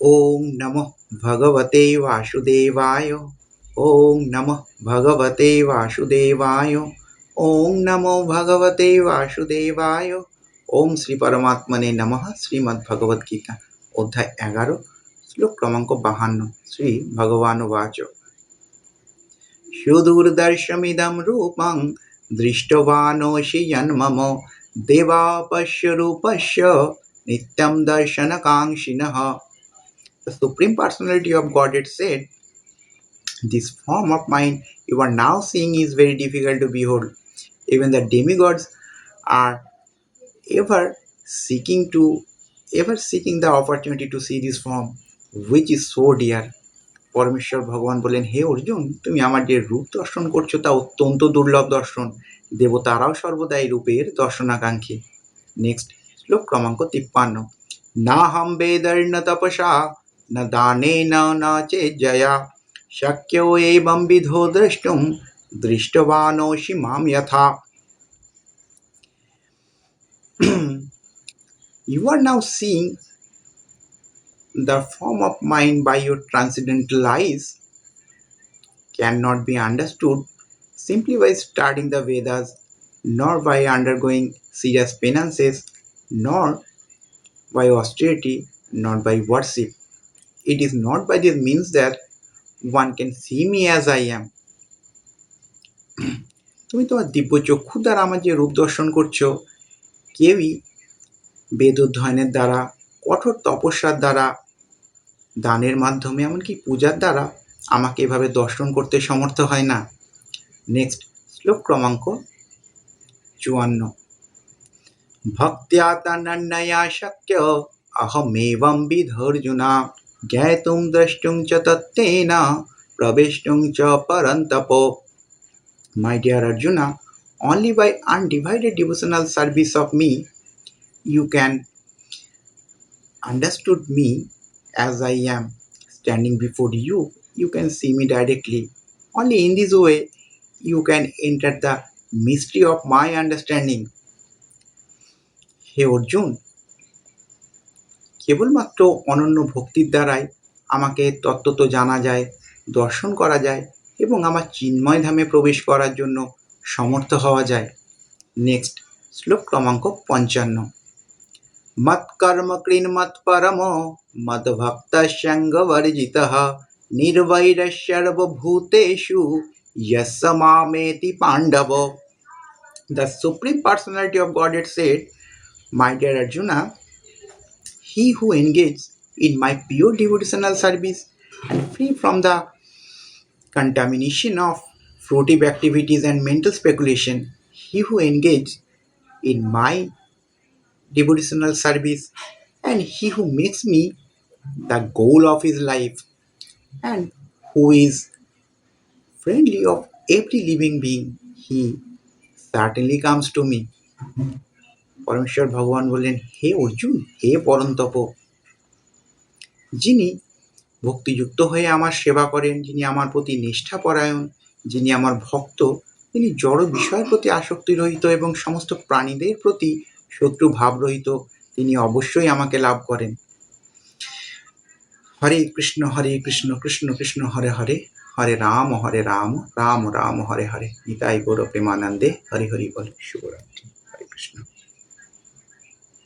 ओम नमः भगवते वासुदेवाय। ओम नमः भगवते वासुदेवाय। ओम नमो भगवते वासुदेवाय। ओम श्री परमात्मने नमः। श्रीमद् भगवद गीता अध्याय 11 श्लोक क्रमांक 52। श्री भगवान वाच सुदुर्दर्शमिदं रूपं दृष्टवानोऽसि यन्मम देवापश्य रूपस्य नित्यं दर्शनकाङ्क्षिणः। The Supreme Personality of Godhead said, "This form of mine you are now seeing is very difficult to behold. Even the demigods are ever seeking to ever seeking the opportunity to see this form, which is so dear." পরমেশ্বর ভগবান বলেন, হে অর্জুন, তুমি আমার যে রূপ দর্শন করছো তা অত্যন্ত দুর্লভ দর্শন। দেবতারাও সর্বদা এই রূপের দর্শনাকাঙ্ক্ষী। নেক্সট শ্লোক ক্রমাঙ্ক 53। নাহম বেদর্ন তপসা न दानेन न चेज्जया शक्यो एवं विधो द्रष्टुं दृष्टवानोऽसि मां यथा। You are now seeing the form of mind by your transcendental eyes cannot be understood simply by studying the Vedas, nor by undergoing serious penances, nor by austerity, nor by worship. It is not by this means that one can see me as I am. তুমি তোমার দিব্য চক্ষু দ্বারা আমার যে রূপ দর্শন করছো, কেউই বেদ অধ্যয়নের দ্বারা, কঠোর তপস্যার দ্বারা, দানের মাধ্যমে, এমনকি পূজার দ্বারা আমাকে এভাবে দর্শন করতে সমর্থ হয় না। নেক্সট শ্লোক ক্রমাঙ্ক 54। ভক্ত্যা তনন্যয়া শক্য অহমেবং বিধর্জুনা জ্ঞাতুং দ্রষ্টুং চ তত্ত্বেন প্রবেষ্টুং চ Parantapa. My dear Arjuna, only by undivided devotional service of me you can understood me as I am standing before you. You can see me directly. Only in this way you can enter the mystery of my understanding. হে অর্জুন, কেবলমাত্র অনন্য ভক্তির দ্বারাই আমাকে তত্ত্বত জানা যায়, দর্শন করা যায় এবং আমার চিন্ময় ধামে প্রবেশ করার জন্য সমর্থ হওয়া যায়। নেক্সট শ্লোক ক্রমাঙ্ক 55। মৎকর্ম কৃন্মৎপরম মদ্ভক্তসঙ্গবর্জিতঃ নির্বৈরস্যর্বভূতেষু यस्य मामेति Pandav. The Supreme Personality of Godhead said, my dear Arjuna, he who engages in my pure devotional service and free from the contamination of fruitive activities and mental speculation, he who engages in my devotional service and he who makes me the goal of his life and who is friendly of every living being, he certainly comes to me. পরমেশ্বর ভগবান বললেন, হে অর্জুন, হে পরন্তপ, যিনি ভক্তিযুক্ত হয়ে আমার সেবা করেন, যিনি আমার প্রতি নিষ্ঠাপরায়ণ, যিনি আমার ভক্ত, তিনি জড় বিষয়ের প্রতি আসক্তি রহিত এবং সমস্ত প্রাণীদের প্রতি শত্রু ভাব রহিত, তিনি অবশ্যই আমাকে লাভ করেন। হরে কৃষ্ণ কৃষ্ণ কৃষ্ণ হরে হরে, হরে রাম রাম রাম হরে হরে। নিতাই গৌর প্রেমানন্দে হরি হরি বল। শুভরাত্রি। হরে কৃষ্ণ।